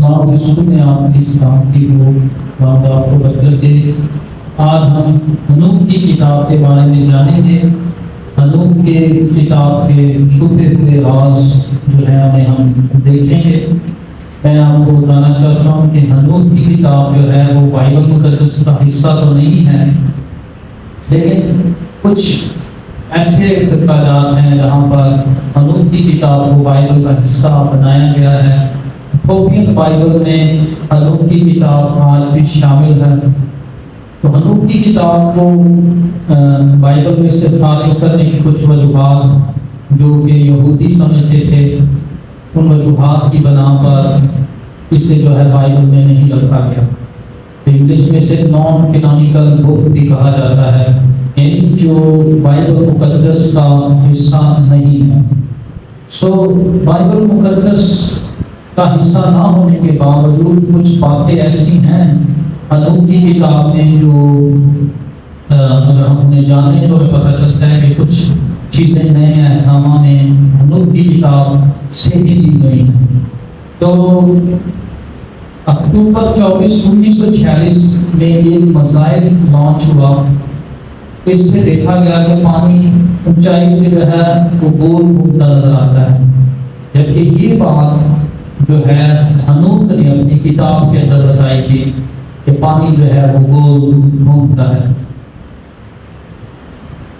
تمام رزق میں آپ کی سلامتی ہو، آپ کو برکت دے۔ آج ہم حنوک کی کتاب کے بارے میں جانیں گے۔ حنوک کے کتاب کے چھپے ہوئے راز جو ہے ہمیں ہم دیکھیں گے۔ میں آپ کو بتانا چاہتا ہوں کہ حنوک کی کتاب جو ہے وہ بائبل مقدس کا حصہ تو نہیں ہے، لیکن کچھ ایسے فرقہ جات ہیں جہاں پر حنوک کی کتاب کو بائبل کا حصہ بنایا گیا ہے۔ ایتھوپین بائبل میں حنوک کی کتاب آج بھی شامل ہے۔ تو حنوک کی کتاب کو بائبل میں سے خارج کرنے کی کچھ وجوہات جو کہ یہودی سمجھتے تھے، ان وجوہات کی بنا پر اسے جو ہے بائبل میں نہیں رکھا گیا۔ انگلش میں سے نان کینونیکل بک بھی کہا جاتا ہے، یعنی جو بائبل مقدس کا حصہ نہیں ہے۔ بائبل مقدس کا حصہ نہ ہونے کے باوجود کچھ باتیں ایسی ہیں حنوک کی کتاب میں جو اگر ہم انہیں جانیں تو ہمیں پتہ چلتا ہے کہ کچھ چیزیں نئے احکامہ میں حنوک کی کتاب سے ہی دی گئی ہیں۔ تو اکتوبر 24 1946 میں ایک میزائل لانچ ہوا۔ اس سے دیکھا گیا کہ پانی اونچائی سے جو ہے وہ گول گھومتا نظر آتا ہے، جبکہ یہ بات جو ہے حنوک نے اپنی کتاب کے اندر بتائی تھی کہ پانی جو ہے وہ گول گھومتا ہے۔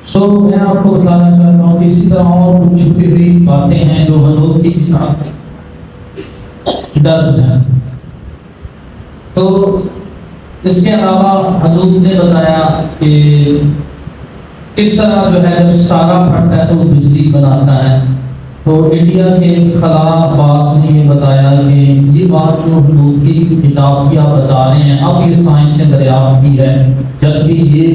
میں آپ کو بتانا چاہتا ہوں کہ اسی طرح اور کچھ چھپی ہوئی باتیں ہیں جو حنوک کی کتاب درج ہیں۔ تو اس کے علاوہ حنوک نے بتایا کہ اس طرح جو ہے جب ستارہ پھٹتا ہے تو وہ بجلی بناتا ہے۔ تو انڈیا کے ایک خلا باز نے یہ بتایا کہ یہ بات جو حنوک کی کتاب کی آپ بتا رہے ہیں اب یہ سائنس نے دریافت کی ہے، جبکہ یہ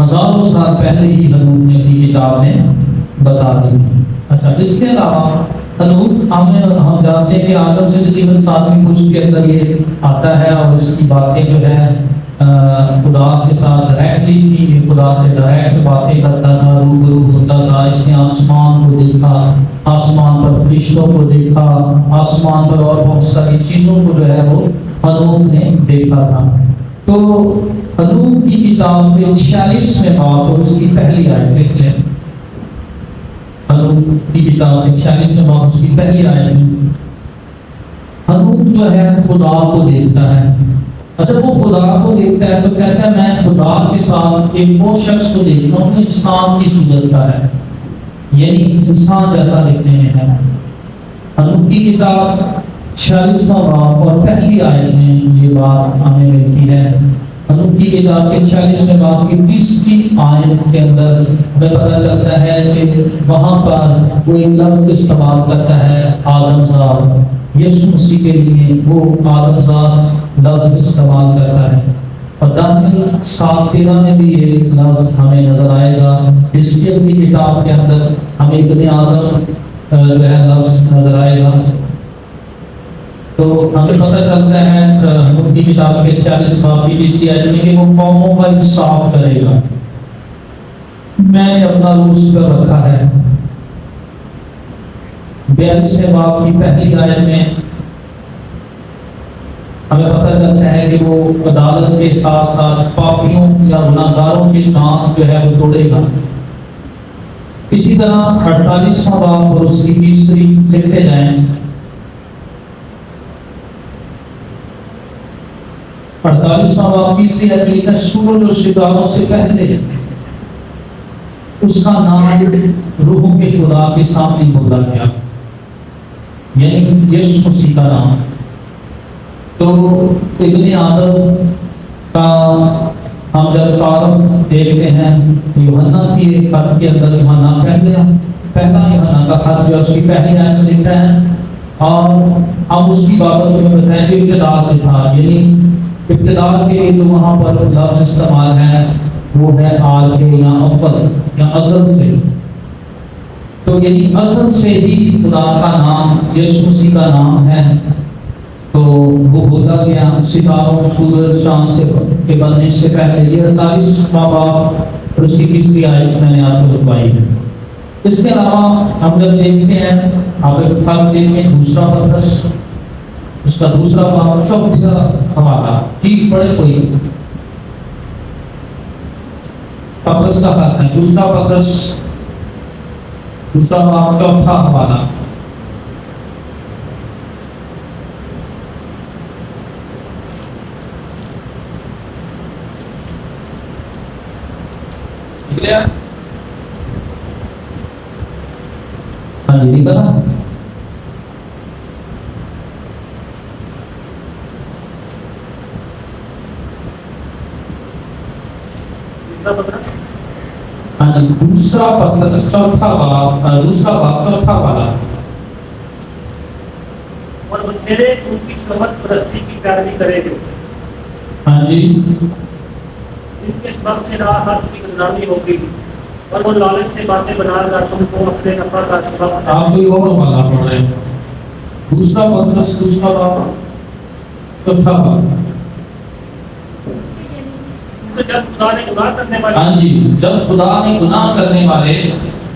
ہزاروں سال پہلے ہی حنوک نے اپنی کتاب میں بتا دی تھی۔ اچھا، اس کے علاوہ حنوک ہم جانتے ہیں کہ آدم سے تقریباً 7ویں پشت کے اندر یہ آتا ہے، اور اس کی باتیں جو ہے خدا کے ساتھ ڈائریکٹلی تھی، یہ خدا سے ڈائریکٹ باتیں کرتا تھا، روبرو ہوتا تھا۔ اس نے آسمان کو دیکھا، آسمان پر فرشتوں کو دیکھا، آسمان پر اور بہت ساری چیزوں کو جو ہے وہ حنوک نے دیکھا تھا۔ تو حنوک کی کتاب کے 46ویں باب اور اس کی پہلی آیت دیکھ لیں۔ حنوک کی کتاب کے 46ویں باب اس کی پہلی آیت میں حنوک جو ہے خدا کو دیکھتا ہے۔ جب وہ خدا کو دیکھتا ہے تو کہتا ہے میں خدا کے ساتھ ایک اور شخص کو دیکھتا ہوں، انسان کی صورت کا ہے، یعنی انسان جیسا دکھنے میں ہے۔ حنوک کی کتاب 46واں باب اور پہلی آیت میں یہ بات ہمیں ملتی ہے۔ حنوک کی کتاب کے 46ویں باب کی 30ویں آیت کے اندر ہمیں پتہ چلتا ہے کہ وہاں پر وہ ایک لفظ استعمال کرتا ہے آدمزاد۔ یسوع مسیح کے لیے وہ آدمزاد لفظ استعمال کرتا ہے، اور دانیل 7:13 میں بھی یہ لفظ ہمیں نظر آئے گا۔ حزقیل کی کتاب کے اندر ہمیں ابن آدم جو ہے لفظ نظر آئے گا۔ تو ہمیں پتہ چلتا ہے حنوک کی کتاب کے 46 باب کی 20 آیت میں کہ وہ قوموں کا انصاف کرے گا، میں نے اپنا روح اس پر رکھا ہے۔ 42ویں باب کی پہلی آیت میں ہمیں پتہ چلتا ہے کہ وہ عدالت کے ساتھ ساتھ پاپیوں یا گناہگاروں کے دانت جو ہے وہ توڑے گا۔ اسی طرح 48واں باب اور اس کی 20 لکھتے جائیں۔ 48واں باب 20 آیت لکھا ہے سورج اور ستاروں سے پہلے اس کا نام روحوں کے خدا کے سامنے بولا گیا، یعنی یسوع مسیح کا نام۔ تو ابن آدم کا ہم جب تعارف دیکھتے ہیں یوحنا کی ایک خط کے اندر، یوحنا پہلا یوحنا کا خط جو اس کی پہلی آیت میں لکھا ہے، اور ہم اس کی بابت میں بتائیں جو ابتدا سے تھا، یعنی ابتدا کے لیے جو وہاں پر لفظ استعمال ہے وہ ہے آل کے یا اول یا ازل سے۔ تو یعنی ازل سے ہی خدا کا نام یسوع مسیح کا نام ہے۔ تو وہ بولا گیا ستاروں سورج چاند سے کے بننے سے پہلے۔ یہ 48واں باب اور اس کی 30 آیت میں نے آپ کو بتائی ہے۔ اس کے علاوہ ہم جب دیکھتے ہیں آپ ایک فرق دیکھیں دوسرا پترس اس اس کا دوسرا باب چوتھا حوالہ. جی پڑھے کوئی. پطرس کا خط ہے دوسرا پطرس دوسرا باب چوتھا حوالہ. ہاں جی نکلا. ہاں جی دوسرا پطرس چوتھا باب دوسرا باب چوتھا والا. اور بتھیرے ان کی شہوت پرستی کی پیروی کرے گے. ہاں جی. جن کے سبب سے راہ حق کی بدنامی ہوگی اور وہ لالچ سے باتیں بنا کر تم کو اپنے نفع کا سبب. آپ کوئی اور والا پڑھ رہے ہیں. دوسرا پطرس دوسرا باب چوتھا باب. جب خدا نے گناہ کرنے والے ہاں جی جب خدا نے گناہ کرنے والے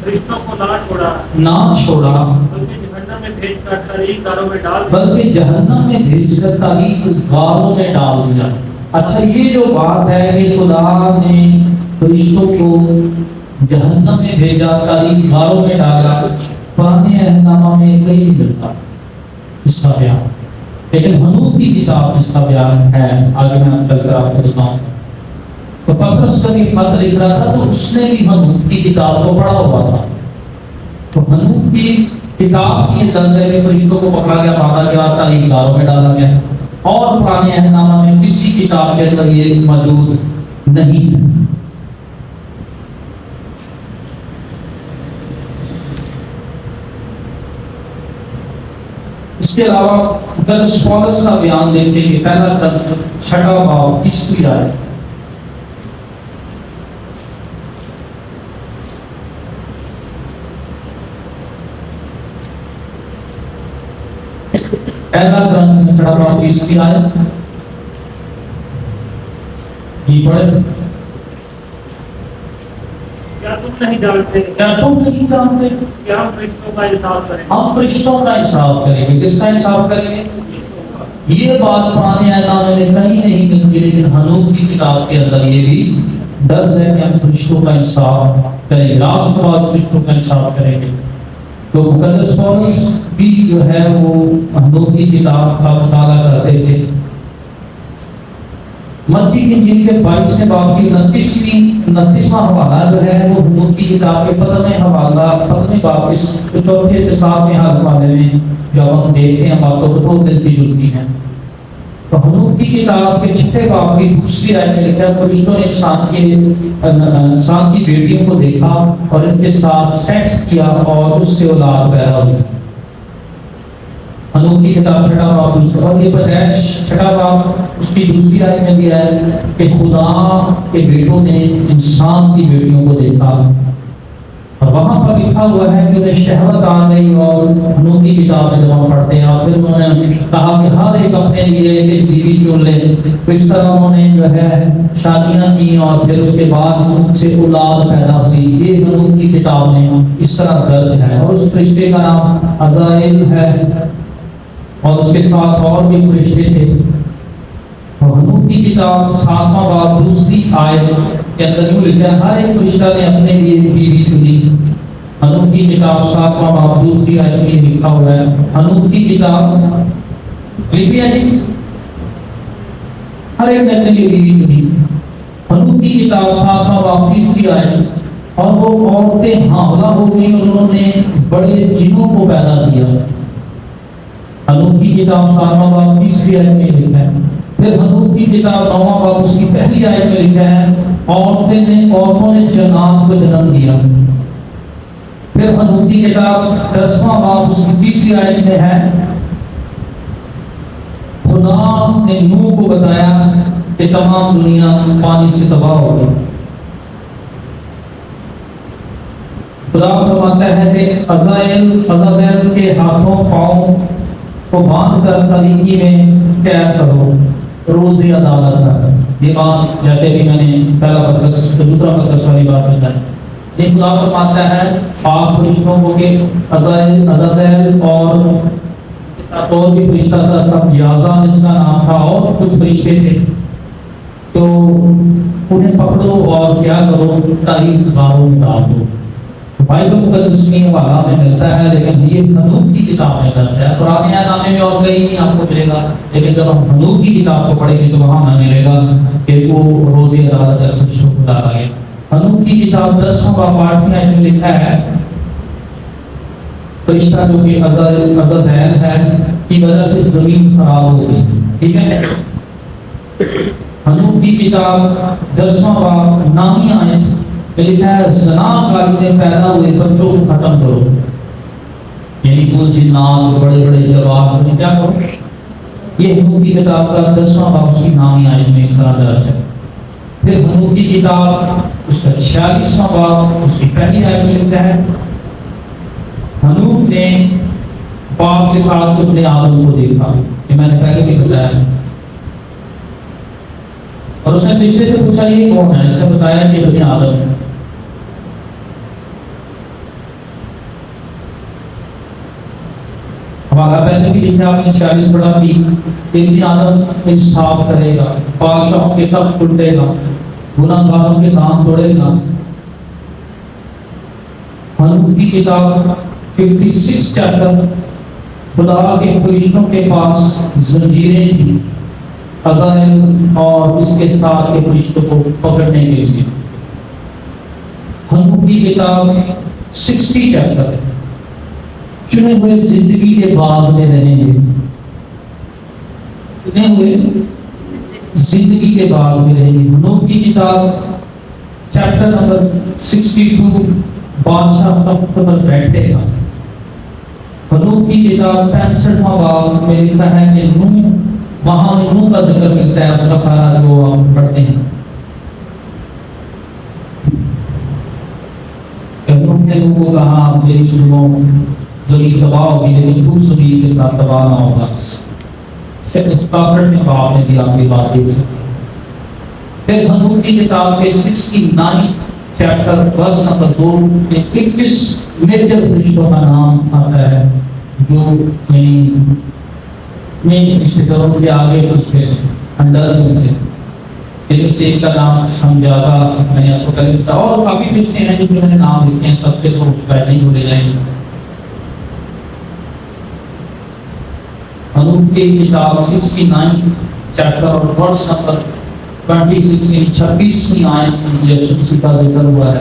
رشتوں کو نہ چھوڑا بلکہ جہنم میں بھیج کر تاریک غاروں میں ڈال دیا. اچھا یہ جو بات ہے کہ خدا نے فرشتوں کو جہنم میں بھیجا تاریک غاروں میں ڈالا پرانے عہد نامہ میں کہیں نہیں ملتا اس کا بیان. لیکن حنوک کی کتاب میں اس کا بیان ہے. آگے میں چل کر آپ کو بتاؤں. تو پطرس کا بھی خط لکھ رہا تھا تو اس نے بھی حنوک کی کتاب کو پڑھا ہوا تھا. تو حنوک کی کتاب کی یہ درد ہے کہ فرشتوں کو پکڑا گیا باندھا گیا تاریک غاروں میں ڈالا گیا اور پرانے عہد نامہ میں کسی کتاب کے اندر یہ موجود نہیں ہے. اس کے علاوہ قدس پولس کا بیان دیکھیں کہ پہلا تک چھٹا باب تیسری آیت. پہلا گرنتھ میں چھٹا باب تیسری آیت. جی پڑھیں. کیا تم نہیں جانتے کہ ہم فرشتوں کا انصاف کریں گے. ہم فرشتوں کا انصاف کریں گے. کس کا انصاف کریں گے؟ یہ بات پرانے عہد نامے میں کہیں نہیں ملتی لیکن حنوک کی کتاب کے اندر یہ بھی درج ہے کہ ہم فرشتوں کا انصاف کریں گے. راست باز فرشتوں کا انصاف کریں گے. تو مقدس پولس بھی جو ہے وہ حنوک کی کتاب کا مطالعہ کرتے تھے. متی کی انجیل کے 22ویں باب کی 29واں حوالہ جو ہے وہ حنوک کی کتاب کے 15ویں باب اس چوتھے سے 7ویں حوالے میں جو ہم دیکھتے ہیں باتوں کو ملتی جلتی ہیں. تو حنوک کی کتاب کے 6 باب کی دوسری آیت میں لکھا ہے فرشتوں نے انسان کی بیٹیوں کو دیکھا اور ان کے ساتھ سیکس کیا اور اس سے اولاد پیدا ہوئی. حنوک کی کتاب 6 باب دوسرا اور یہ پیدائش 6 باب اس کی دوسری آیت میں دیا ہے کہ خدا کے بیٹوں نے انسان کی بیٹیوں کو دیکھا اور وہاں پر لکھا ہوا ہے کہ انہیں شہوت آ گئی. اور حنوک کی کتاب میں جب ہم پڑھتے ہیں اور پھر انہوں نے کہا کہ ہر ایک اپنے لیے ایک بیوی چن لے. اس طرح انہوں نے جو ہے شادیاں کی اور پھر اس کے بعد ان سے اولاد پیدا ہوئی. یہ حنوک کی کتاب میں اس طرح درج ہے. اور اس فرشتے کا نام عزرائیل ہے اور اس کے ساتھ اور بھی فرشتے تھے. حنوک کی کتاب 7واں باب دوسری آیت کے اندر یوں لکھا ہے ہر ایک فرشتہ نے اپنے لیے بیوی چنی. حنوک کی کتاب 7واں باب دوسری آیت میں لکھا ہوا ہے. حنوک کی کتاب لکھی ہے جی ہر ایک نے اپنے لیے بیوی چنی. حنوک کی کتاب 7واں باب تیسری آیت اور وہ عورتیں حاملہ ہو گئی اور انہوں نے بڑے جنوں کو پیدا کیا. حنوک کی کتاب 7واں باب تیسری آیت میں لکھا ہے. پھر حنوک کی کتاب 9واں باب اس کی پہلی آیت میں لکھا ہے عورتوں نے جنات کو جنم دیا. پھر حنوک کی کتاب 10واں باب اس کی تیسری آیت میں ہے خدا نے نوح کو بتایا کہ تمام دنیا پانی سے تباہ ہو گئی. خدا فرماتا ہے کہ عزازیل کے ہاتھوں پاؤں کو باندھ کر تاریکی میں قید کرو روز عدالت کا. یہ بات جیسے بھی میں نے پہلا پطرس دوسرا پطرس والی بات بتائی. یہ خدا فرماتا ہے آپ فرشتوں کو کہ عزازیل اور اور بھی فرشتہ تھا، سب جیازان اس کا نام تھا، اور کچھ فرشتے تھے، تو انہیں پکڑو اور کیا کرو، تاریخ غاروں میں ڈال دو۔ بائبل مقدس میں حوالہ میں ملتا ہے، لیکن یہ حنوک کی کتاب میں درج ہے۔ قرآن نامے میں اور کہیں نہیں آپ کو ملے گا، لیکن جب ہم حنوک کی کتاب کو پڑھیں گے تو وہاں نہ ملے گا کہ وہ روز عدالت کر کے اس کو ڈالا گیا۔ حنوک کی کتاب 10واں باب 8ویں آیت میں لکھا ہے، فرشتہ جو کہ عزازیل ہے کی وجہ سے زمین خراب ہو گئی، ٹھیک ہے۔ حنوک کی کتاب 10واں باب 9ویں آیت میں لکھا ہے، زنا کاری میں پیدا ہوئے بچوں کو ختم کرو، یعنی وہ جنات بڑے بڑے جواب میں کیا کرو۔ یہ حنوک کی کتاب کا 10واں باب اس کی 9ویں آیت میں اس طرح درج ہے۔ پھر حنوک کی کتاب اس کا 46واں باب اس کی پہلی آیت میں لکھا ہے، حنوک نے باپ کے ساتھ اپنے آدم کو دیکھا، یہ میں نے پہلے بھی بتایا، اور اس نے فرشتے سے پوچھا یہ کون ہے، اس نے بتایا کہ ابن آدم ہے۔ ہمارا پہلے بھی لکھا آپ نے 46 پڑھا بھی، ابن آدم انصاف کرے گا، بادشاہوں کے تخت الٹے گا، گناہ گاروں کے کام توڑے گا۔ حنوک کی کتاب 56 چیپٹر، خدا کے فرشتوں کے پاس زنجیریں تھیں عزائل اور اس کے ساتھ کے فرشتوں کو پکڑنے کے لیے۔ حنوک کی کتاب 60 چیپٹر، چنے ہوئے زندگی کے باغ میں رہیں گے، چنے ہوئے زندگی کے باغ میں رہیں گے۔ حنوک کی کتاب چیپٹر نمبر 62، بادشاہ تخت پر بیٹھے گا۔ حنوک کی کتاب 65واں باب میں لکھا ہے کہ نوح، وہاں نوح کا ذکر ملتا ہے، اس کا سارا جو ہم پڑھتے ہیں، نوح نے نوح کو کہا میری سنو، زمین تباہ ہوگی لیکن تو زمین کے ساتھ تباہ نہ ہوگا۔ 67 باب میں بھی آپ کی بات دیکھ سکتے ہیں۔ پھر حنوک کی کتاب کے 69 چیپٹر ورس نمبر 2 میں 21 میجر فرشتوں کا نام آتا ہے، جو مین فرشتوں کے آگے فرشتے ہیں، انڈر ہوتے ہیں۔ پھر اس ایک کا نام سمجھازا میں نے آپ کو پہلے بتایا، اور کافی فرشتے ہیں جو میں نے نام لکھے ہیں، سب کے تو شاید نہیں بھولے جائیں گے۔ حنوک کی کتاب 69 چیپٹر اور ورس نمبر 26 یعنی 26ویں آیت میں یسوع مسیح کا ذکر ہوا ہے،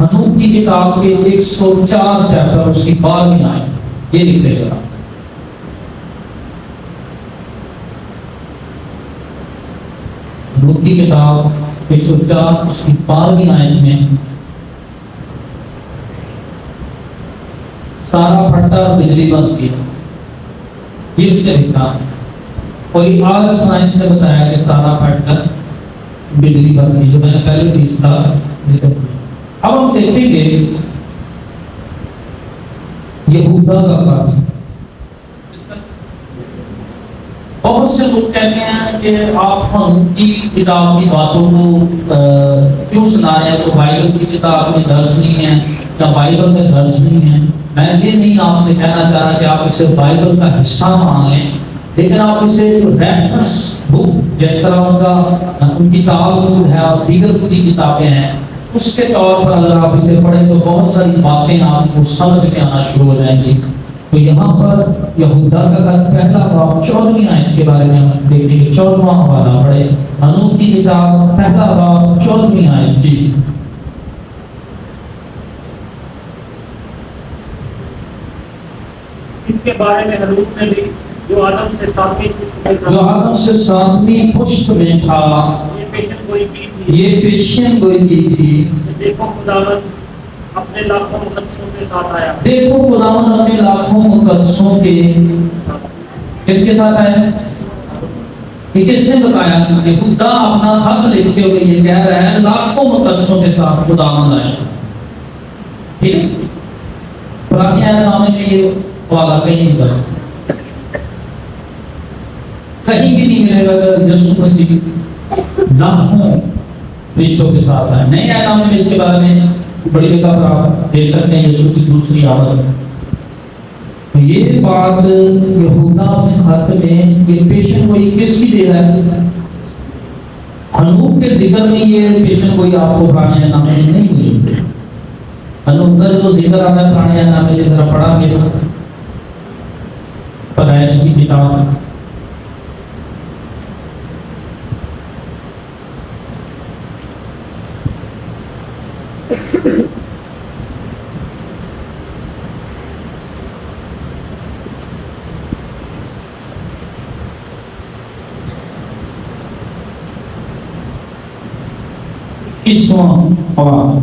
حنوک کی کتاب کے 104 چیپٹر اس کی 12ویں آیت یہ لکھ لے گا، حنوک کی کتاب 104 اس کی 12ویں آیت میں سارا پھٹا بجلی بند کیا، یہ اس نے لکھا، اور یہ آج سائنس نے بتایا کہ ستارہ پھٹ کر بجلی بند کی، جو میں نے پہلے بھی اس کا ذکر کیا۔ اب ہم دیکھیں گے یہودا کا فرق۔ بہت سے لوگ کہتے ہیں کہ آپ حنوک کی کتاب کی باتوں کو کیوں سنا رہے ہیں، تو بائبل کی کتاب میں درج نہیں ہے یا بائبل میں درج نہیں ہے۔ میں یہ نہیں آپ سے کہنا چاہ رہا کہ آپ اسے بائبل کا حصہ مان لیں، لیکن آپ اسے ریفرنس بک جس طرح ان کی تعلق ہے اور دیگر کی کتابیں ہیں اس کے طور پر اگر آپ اسے پڑھیں تو بہت ساری باتیں آپ کو سمجھ میں آنا شروع ہو جائیں گی۔ تو یہاں پر یہودا کا پہلا باب 14ویں آیت کے بارے میں ہم دیکھیں گے، 14واں حوالہ پڑھیں، حنوک کی کتاب پہلا باب 14ویں آیت۔ جی ان کے بارے میں حنوک نے بھی جو آدم سے 7ویں پشت میں تھا، یہ پیشن گوئی کی تھی، دیکھو خداوند اپنے لاکھوں مقدسوں کے ساتھ آیا، دیکھو خداوند اپنے لاکھوں مقدسوں کے کن کے ساتھ آیا۔ یہ کس نے بتایا؟ کہ خدا اپنا خط لکھتے ہوئے یہ کہہ رہا ہے لاکھوں مقدسوں کے ساتھ خداوند آیا، ٹھیک ہے۔ پرانی عہد نامے میں یہ والا کہیں نہیں کرا، کہیں بھی نہیں ملے گا کہ یسوع مسیح لاکھوں رشتوں کے ساتھ آئے۔ نئے عہد نامے میں اس کے بارے میں بڑی جگہ پر آپ دیکھ سکتے ہیں، یسوع کی دوسری آمد تو یہ بات یہودا اپنے خط میں یہ پیشن گوئی کس کی دے رہا ہے؟ حنوک کے ذکر میں یہ پیشن گوئی آپ کو پرانے نامے میں نہیں ملی. حنوک کا جو ذکر آتا ہے پرانے نامے میں جس طرح پڑھا گیا پیدائش کی کتاب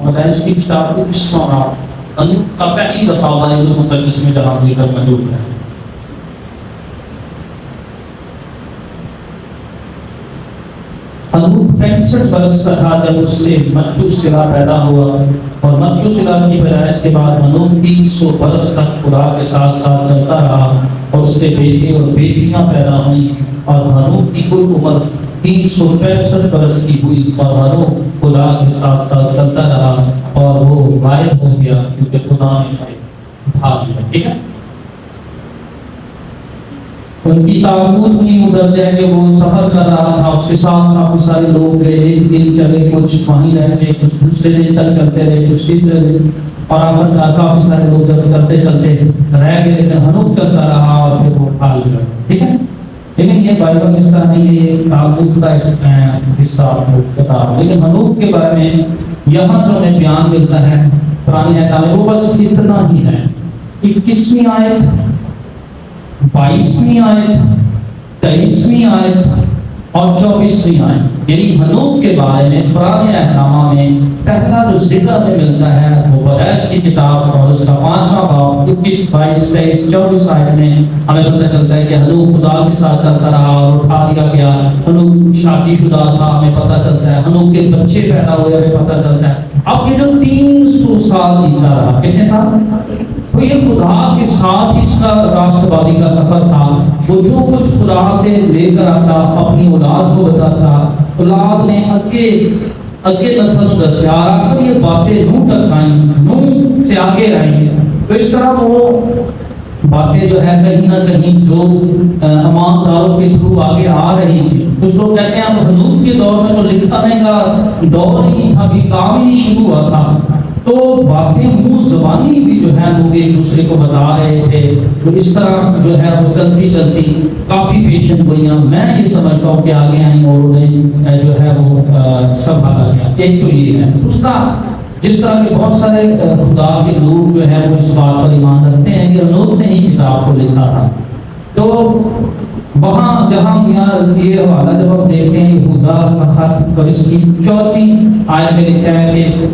پیدائش کی کتاب کے 20واں باب حنوک کا پہلی دفعہ بائبل مقدس میں جہاں ذکر موجود ہے. حنوک 65 برس کا تھا جب اس سے متوسیلہ پیدا ہوا اور متوسیلہ کی پیدائش کے بعد حنوک 300 برس تک خدا کے ساتھ ساتھ چلتا رہا اور اس سے بیٹے اور بیٹیاں پیدا ہوئیں اور حنوک کی کل عمر 365 برس کی ہوئی اور حنوک خدا کے ساتھ ساتھ چلتا رہا اور وہ غائب ہو گیا کیونکہ خدا نے اسے اٹھا لیا. ٹھیک ہے. ان کی تعبد بھی ادھر جائے کہ وہ سفر کر رہا تھا, اس کے ساتھ کافی سارے لوگ گئے, ایک دن چلے, کچھ وہیں رہتے, کچھ دوسرے دن تک چلتے رہے, کچھ تیسرے دن, اور آخر کافی سارے لوگ جب چلتے چلتے رہ گئے لیکن حنوک چلتا رہا اور پھر وہ پھال گیا. ٹھیک ہے. لیکن یہ بائبل میں اس کا نہیں ہے, یہ تعبد کا ایک حصہ آپ کو بتا. لیکن حنوک کے بارے میں یہاں جو ہمیں بیان ملتا ہے پرانی آیت میں وہ بس اتنا ہی ہے. 21ویں آیت, 22ویں آیت, 23ویں آیت اور 24ویں آیت, یعنی حنوک کے بارے میں پرانے احکامہ میں پہلا جو ذکر ہمیں ملتا ہے وہ پیدائش کی کتاب اور اس کا 5واں باب 21, 22, 23, 24 آیت میں ہمیں پتہ چلتا ہے کہ حنوک خدا کے ساتھ چلتا رہا اور اٹھا دیا گیا. حنوک شادی شدہ تھا, ہمیں پتہ چلتا ہے. حنوک کے بچے پیدا ہوئے, ہمیں پتہ چلتا ہے. اب یہ جو 300 سال جیتا رہا, کتنے سال, تو یہ خدا کے ساتھ اس کا راست بازی کا سفر تھا. وہ جو کچھ خدا سے لے کر آتا اپنی اولاد کو بتاتا, اولاد نے اگے نسل دسیا, آخر یہ باتیں نوح تک آئیں, نوح سے آگے رہیں. تو اس طرح وہ باتیں جو ہے کہیں نہ کہیں جو امان داروں کے تھرو آگے آ رہی تھی. کچھ لوگ کہتے ہیں اب حنوک کے دور میں تو لکھا نہیں کا دور ہی تھا, ابھی کام ہی شروع ہوا تھا, تو باتیں منہ زبانی بھی جو ہے لوگ ایک دوسرے کو بتا رہے تھے. تو اس طرح جو ہے وہ چلتی چلتی کافی پیشن گوئیاں میں یہ سمجھتا ہوں کہ آگے آئیں اور انہیں جو ہے وہ سنبھالا گیا. ایک تو یہ ہے. دوسرا, جس طرح کے بہت سارے خدا کے لوگ جو ہے وہ اس بات پر ایمان رکھتے ہیں کہ حنوک نے ہی کتاب کو لکھا تھا, تو وہاں جہاں یہ حوالہ جب ہم دیکھتے ہیں یہودا کا خط اور اس کی 4ویں آیت میں لکھا ہے کہ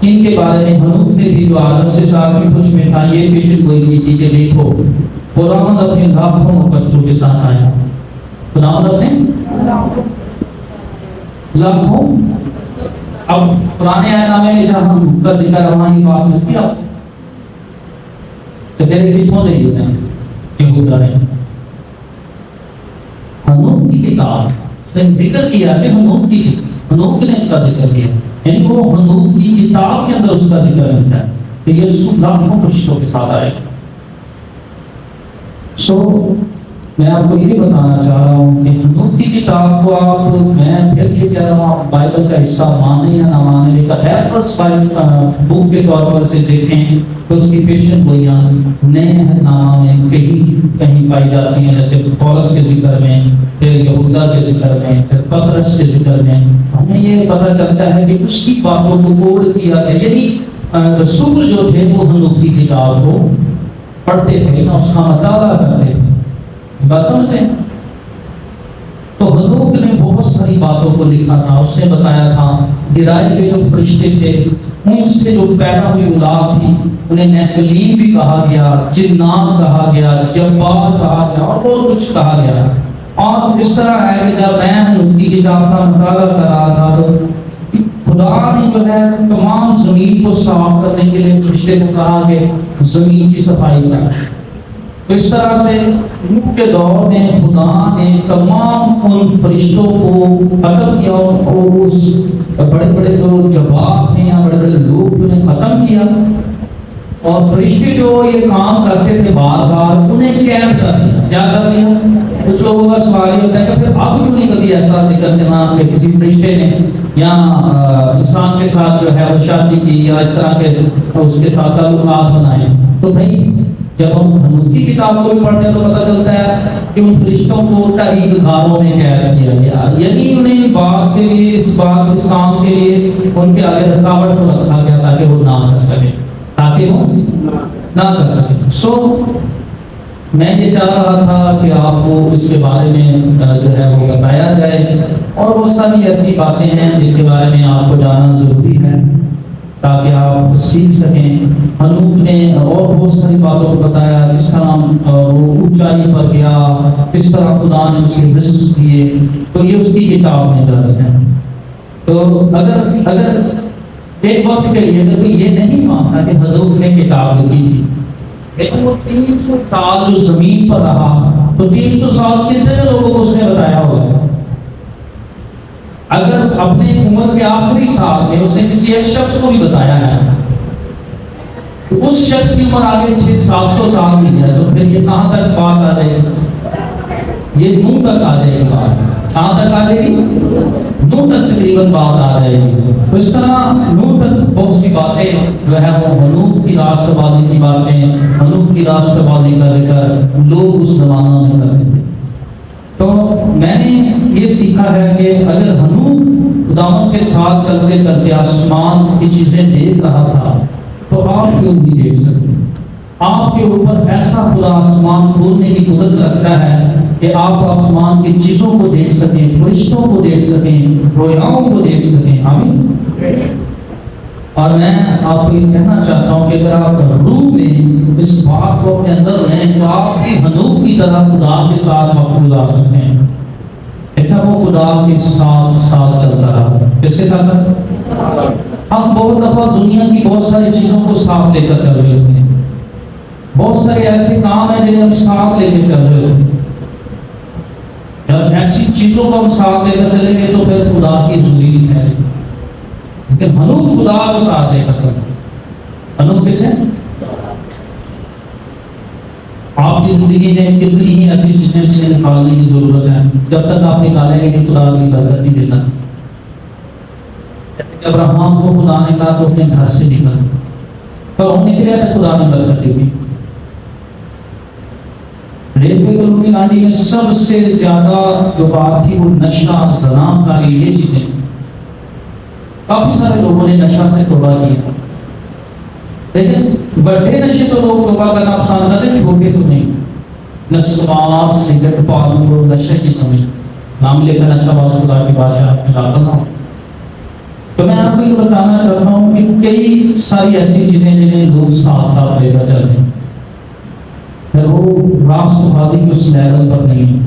ان کے بارے میں حنوک نے بھی جو آدم سے ساتھ کی خوش میں تھا یہ پیشن گوئی کی تھی کہ دیکھو خداوند اپنے لاکھوں مقدسوں کے ساتھ آیا. خداوند اپنے لاکھوں, اب پرانے آیت نامے میں جہاں ہم کا ذکر ہے وہاں یہ بات ملتی ہے. تو پھر کتوں دے دیتے ہیں یہودا نے حنوک کی کتاب, اس نے ذکر کیا کہ حنوک نے اس کا ذکر کیا, یعنی وہ حنوک کی کتاب کے اندر اس کا ذکر ملتا ہے کہ یسوع لاکھوں فرشتوں کے ساتھ آئے. میں آپ کو یہ بتانا چاہ رہا ہوں کہ حنوک کی کتاب کو آپ, میں پھر یہ کہہ رہا ہوں, آپ بائبل کا حصہ مانیں یا نہ مانیں, لیکن ریفرنس بک کے طور پر سے دیکھیں تو اس کی پیشن گوئیاں نئے احکامہ میں کہیں پائی جاتی ہیں, جیسے پولس کے ذکر میں, پھر یہودا کے ذکر میں, پھر پترس کے ذکر میں. ہمیں یہ پتہ چلتا ہے کہ اس کی باتوں کو کوڈ کیا گیا, یعنی رسول جو تھے وہ حنوک کی کتاب کو پڑھتے تھے, اس کا مطالعہ کرتے تھے. بات سمجھتے ہیں؟ تو حنوک نے بہت ساری باتوں کو لکھا تھا. اس نے بتایا تھا گرائے کے جو فرشتے تھے ان سے جو پیدا ہوئی اولاد تھی انہیں نیفلیم بھی کہا گیا, جنات کہا گیا, جبار کہا گیا اور بہت کچھ کہا گیا. اور اس طرح ہے کہ جب میں حنوک کی کتاب کا مطالعہ کر رہا تھا تو خدا نے جو ہے تمام زمین کو صاف کرنے کے لیے فرشتے کو کہا کہ زمین کی صفائی کریں. تو اس طرح سے نوح کے دور میں خدا نے تمام ان فرشتوں کو ختم کیا, اور اس بڑے بڑے جو جواب ہیں یا بڑے بڑے لوگ انہیں ختم کیا, اور فرشتے جو یہ کام کرتے تھے بار بار انہیں قید کر دیا. کیا کر دیا؟ کچھ لوگوں کا سوال یہ ہوتا ہے کہ پھر اب کیوں نہیں کبھی ایسا ذکر سنا کہ کسی فرشتے نے یا انسان کے ساتھ جو ہے وہ شادی کی یا اس طرح کے اس کے ساتھ تعلقات بنائے. تو بھائی جب ہم حنوک کی کتاب کو بھی پڑھتے ہیں تو پتہ چلتا ہے کہ ان فرشتوں کو تاریخ گھاروں میں قید کیا گیا، یعنی انہیں بات کے لیے اس کام کے لیے ان کے آگے رکاوٹ کو رکھا گیا تاکہ وہ نہ کر سکے، تاکہ وہ نہ کر سکے. میں یہ چاہ رہا تھا کہ آپ کو اس کے بارے میں جو ہے وہ بتایا جائے، اور بہت ساری ایسی باتیں ہیں جن کے بارے میں آپ کو جاننا ضروری ہے تاکہ آپ سیکھ سکیں. حنوک نے اور بہت ساری باتوں کو بتایا، کس طرح وہ اونچائی پر گیا، کس طرح خدا نے اس کے رزق دیے، تو یہ اس کی کتاب میں درج ہے. تو اگر ایک وقت کے لیے اگر کوئی یہ نہیں مانتا کہ حنوک نے کتاب لکھی تھی، لیکن وہ 300 سال جو زمین پر رہا تو 300 سال کتنے لوگوں کو اس نے بتایا ہوگا. اگر اپنے عمر کے آخری سال میں اس نے کسی ایک شخص کو بھی بتایا ہے تو اس شخص کی عمر آگے 600-700 سال کی ہے، تو پھر یہ کہاں تک بات آ جائے گی؟ یہ نوح تک آ جائے گی. بات کہاں تک آ جائے گی؟ نوح تک تقریباً بات آ جائے گی. تو اس طرح نوح تک بہت سی باتیں جو ہے وہ حنوک کی راشتہ بازی کی باتیں، حنوک کی راشتہ بازی کا ذکر لوگ اس زمانہ میں کرتے تھے. تو میں نے یہ سیکھا ہے کہ اگر حنوک خداوند کے ساتھ چلتے چلتے آسمان کی چیزیں دیکھ رہا تھا تو آپ کیوں نہیں دیکھ سکتے؟ آپ کے اوپر ایسا خدا آسمان کھولنے کی قدرت رکھتا ہے کہ آپ آسمان کی چیزوں کو دیکھ سکیں، فرشتوں کو دیکھ سکیں، رویاؤں کو دیکھ سکیں. آمین. اور میں آپ کو یہ کہنا چاہتا ہوں کہ اگر آپ روح میں اس بات کو اپنے اندر لیں تو آپ بھی حنوک کی طرح خدا کے ساتھ وقت گزار سکتے ہیں. دیکھا وہ خدا کے ساتھ ساتھ چلتا رہا. کس کے ساتھ ساتھ؟ ہم بہت دفعہ دنیا کی بہت ساری چیزوں کو ساتھ لے کر چل رہے ہوتے ہیں، بہت سارے ایسے کام ہیں جنہیں ہم ساتھ لے کے چل رہے ہوتے ہیں. جب ایسی چیزوں کو ہم ساتھ لے کر چلیں گے تو پھر خدا کی ضروری ہے. لیکن حنوک خدا کو ساتھ لے کر چلتے ہیں. حنوک کس ہے؟ آپ کی زندگی میں کتنی ہی ایسی چیزیں جنہیں نکالنے کی ضرورت ہے، جب تک آپ نکالیں گے کہ خدا کی برکت نہیں دیتا. جیسے کہ ابراہیم کو خدا نے کہا تو اپنے گھر سے نکل، پر وہ نکلے تو خدا نے برکت دی. ریلوے کلونی لانڈی میں سب سے زیادہ جو بات تھی وہ نشہ، زنا کاری، یہ چیزیں. کافی سارے لوگوں نے نشہ سے توبہ کیا، لیکن بڑے نشے تو لوگ توبہ کرنا پسند کرتے، چھوٹے تو نہیں. نسوار، سگریٹ، پانی کو نشے کی سمجھ، نام لے کر نشہ باز خدا کی بادشاہ میں لاتا نہ ہو. تو میں آپ کو یہ بتانا چاہتا ہوں کہ کئی ساری ایسی چیزیں جنہیں لوگ ساتھ ساتھ لے کر چلتے ہیں، پھر وہ راست بازی کی اس لیول پر نہیں،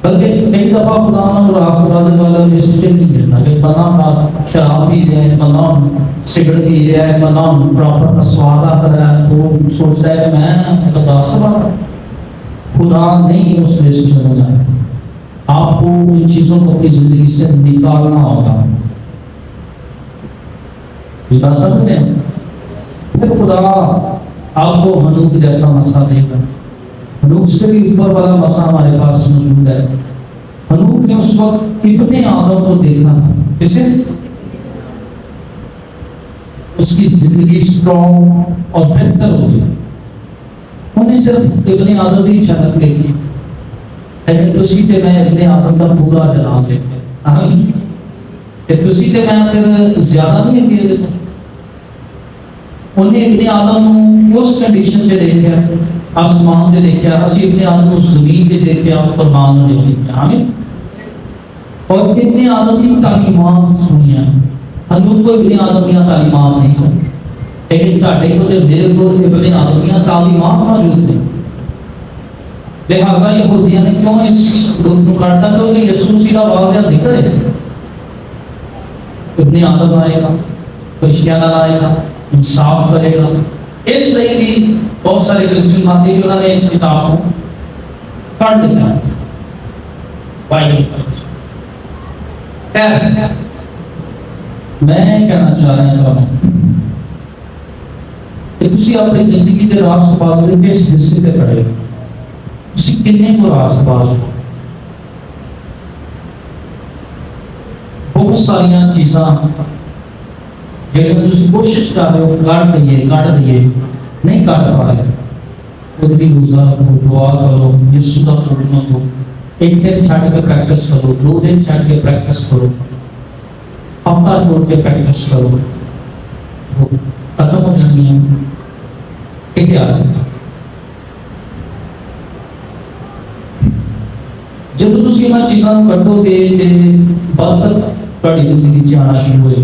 بلکہ کئی دفعہ خدا نے راست بازی والا مسٹیک نہیں دیتا کہ بنا شراب پی رہے ہیں، بنا سگریٹ پی رہا ہے، بنا پراپر سوادہ کر رہا ہے، تو سوچتا ہے کہ میں راست باز. خدا نہیں اس لسٹ میں ہو جائے. آپ کو ان چیزوں کو اپنی زندگی سے نکالنا ہوگا. یہ بات سمجھ رہے ہیں؟ پھر خدا آپ کو حنوک جیسا مسا دے گا. حنوک سے بھی اوپر والا مسا ہمارے پاس موجود ہے. حنوک نے اس وقت ابن آدم کو دیکھا تھا. کسے؟ اس کی زندگی اسٹرانگ اور بہتر ہو گئی. انہیں صرف ابن آدم کی جھلک دیکھی، لیکن اسی پہ میں ابن آدم کا پورا جلال دیکھے. آمین. اسی پہ میں پھر زیادہ نہیں کیا دیتا. انہیں ابن آدم اس کنڈیشن سے دیکھا، آسمان سے دیکھا، اسی ابن آدم اس زمین پہ دیکھا، قربان نے دیکھا. آمین. اور ابن آدم کی تعلیمات سنیا. حنوک کو ابن آدم کی تعلیمات نہیں سنی، لیکن تاڑے کو جب میرے کو ابن آدم کی تعلیمات موجود ہیں. لہٰذا یہودیاں نے کیوں اس گروپ کو کاٹا؟ کیونکہ یسوع مسیح کا واضح ذکر ہے. ابن آدم آئے گا، کرسچیانہ آئے گا، انصاف کرے گا. اس لیے بھی بہت سارے کرسچن آتے ہیں کہ انہوں نے اس کتاب کو کاٹ دیا. میں کہنا چاہ رہا ہوں کہ تسی اپنی زندگی کے راست باز کے کس حصے سے کھڑے ہو، تسی کنے کو راست باز ہو۔ بہت ساریاں چیزاں جہاں تسی کوشش کر رہے ہو کٹ دئیے نہیں کٹ پا رہے، خود بھی گزار کرو، دعا کرو، یسوع کا خوف منگو، ایک دن چھڑ کے پریکٹس کرو، 2 دن چھڑ کے پریکٹس کرو، ہفتہ چھوڑ کے پریکٹس کرو، ختم ہو جانی ہے۔ ایک خیال ہے جب تسی انہاں چیزاں کٹو گے تے برکت تہاڈی زندگی چ آنا شروع ہوئے۔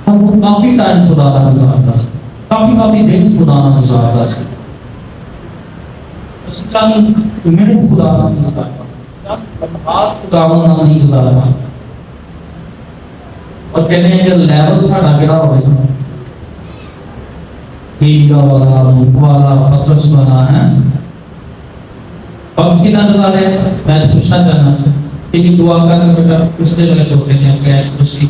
ہم کافی ٹائم خدا نال گزاردا سی، کافی دن خدا نال گزاردا سی، اس چند منٹ خدا نال گزاردا، لمحات خدا نال نہیں گزاردا، اور کہنے ہیں کہ لیول ساڈا کیڑا ہوئے ہیگا والا پترس والا ہے۔ اب کی نہ گزارے، میں پوچھنا چاہنا کہ دعا کر کے بیٹا اس دے لگے ہوتے ہیں کہ خوشی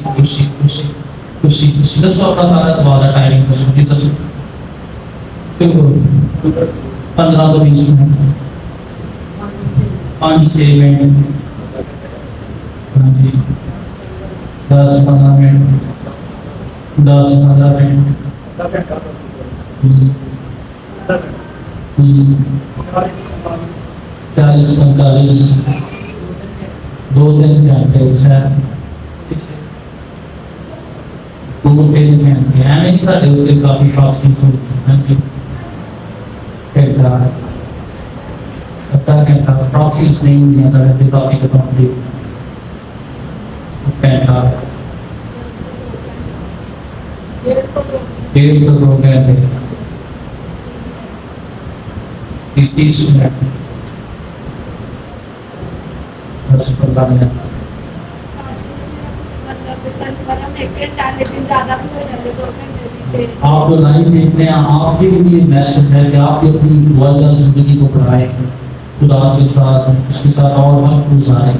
دسو اپنا سارا دعا کا ٹائمنگ دسو جی دسو، پھر 15 تو 20 منٹ، 5-6 منٹ، ہاں جی 10-15 منٹ، 10-15 منٹ، 40-45، 2-3 گھنٹے، 2-3 گھنٹے ایویں نہیں سارے اتنے کافی فاصل ہوتی گھنٹہ پروسیس نہیں ہوتی کرتے کافی کتاب گھنٹہ 1.5-2 گھنٹے 30 منٹ 10-15 منٹ۔ آپ جو لائن دیکھتے ہیں آپ کے لیے میسج ہے کہ آپ اپنی والدہ زندگی کو بڑھائیں، خدا کے ساتھ اس کے ساتھ اور وقت گزاریں۔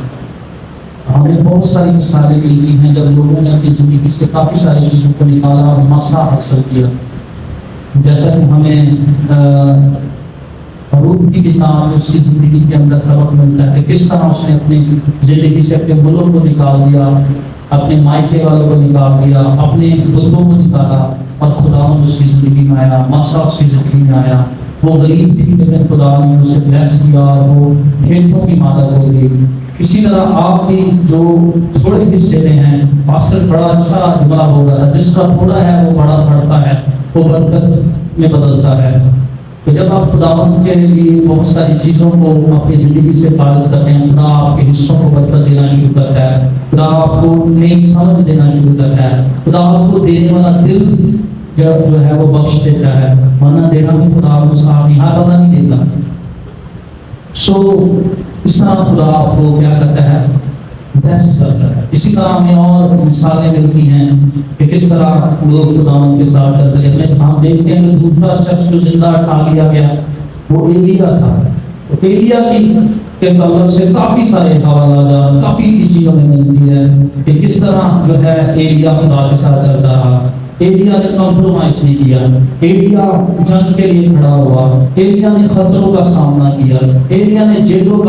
ہمیں بہت ساری مثالیں ملتی ہیں جب لوگوں نے اپنی زندگی سے کافی ساری چیزوں کو نکالا اور مسا حاصل کیا، جیسا کہ ہمیں روح کی کتاب میں اس کی زندگی کے اندر سبق ملتا ہے کہ کس طرح اس نے اپنی زندگی سے اپنے ملک کو نکال دیا، اپنے مائکے والوں کو نکال دیا، اپنے بتوں کو نکالا، اور خدا اس کی زندگی میں آیا، مسا اس کی زندگی میں آیا۔ وہ غریب تھی لیکن خدا نے اسے بلیس کیا اور وہ کھیتوں کی مالک ہو گئی۔ اسی طرح آپ بھی جو تھوڑے حصے میں ہیں، پاسٹر بڑا اچھا جملہ ہو رہا ہے، جس کا تھوڑا ہے وہ بڑا بڑھتا ہے، وہ برکت میں بدلتا ہے۔ تو جب آپ خداوند کے لیے بہت ساری چیزوں کو اپنی زندگی سے خارج کرتے ہیں، خدا آپ کے حصوں کو برکت دینا شروع کرتا ہے، خدا آپ کو نئی سمجھ دینا شروع کرتا ہے، خدا آپ کو دینے والا دل جو ہے وہ بخش دیتا ہے، ورنہ دینا بھی خدا کو صاحب ہر بندہ نہیں دیتا۔ اس طرح خدا آپ کو کیا کرتا ہے، بیسٹ کرتا ہے۔ اسی طرح ہمیں اور مثالیں ملتی ہیں کہ کس طرح لوگ خداوند کے ساتھ چلتے ہیں۔ ہم دیکھتے ہیں کہ دوسرا شخص جو زندہ اٹھا لیا گیا وہ ایلیا تھا۔ ایلیا کے تعلق سے کافی سارے حوالات، کافی چیزیں ہمیں ملتی ہے کہ کس طرح جو ہے ایلیا خدا کے ساتھ چلتا رہا۔ ایلیا نے کمپرومائز نہیں کیا، ایلیا جنگ کے لیے کھڑا ہوا، ایلیا نے خطروں کا سامنا کیا، ایلیا نے جیلوں کو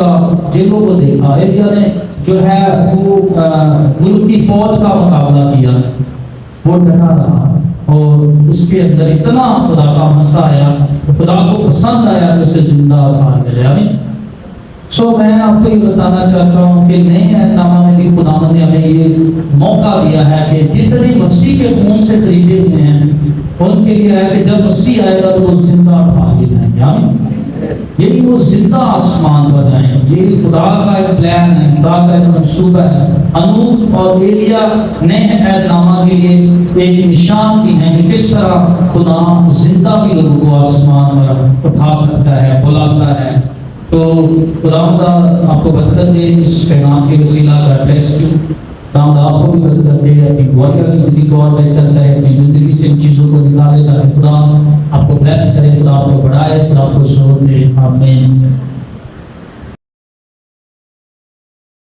دیکھا، ایلیا نے جو ہے وہ ملک کی فوج کا مقابلہ کیا، وہ ڈٹا رہا، اور اس کے اندر اتنا خدا کا مسا آیا، خدا کو پسند آیا کہ اسے زندہ اٹھا لیا۔ میں آپ کو یہ بتانا چاہتا ہوں کہ نئے عہدنامہ میں بھی خدا نے ہمیں یہ موقع دیا ہے کہ جتنے مسیح کے خون سے خریدے ہوئے ہیں ان کے لیے ہے کہ جب مسیح آئے گا تو وہ زندہ اٹھا لیے جائیں گے، یعنی وہ زندہ آسمان پر جائیں۔ یہ خدا کا ایک پلان ہے، خدا کا ایک منصوبہ ہے۔ انوب اور ایلیا نئے عہدنامہ کے لیے ایک نشان بھی ہیں کہ کس طرح خدا زندہ بھی لوگوں کو آسمان پر اٹھا سکتا ہے، بلاتا ہے۔ تو خدا آپ کو برکت دے اس پیغام کے وسیلہ کا ٹیسٹ، خدا آپ کو بھی برکت دے، اپنی گویا زندگی کو اور بہتر کرے، اپنی زندگی سے ان چیزوں کو نکالے تاکہ خدا آپ کو بلیس کرے، خدا آپ کو بڑھائے، خدا آپ کو شروع دے۔ آمین۔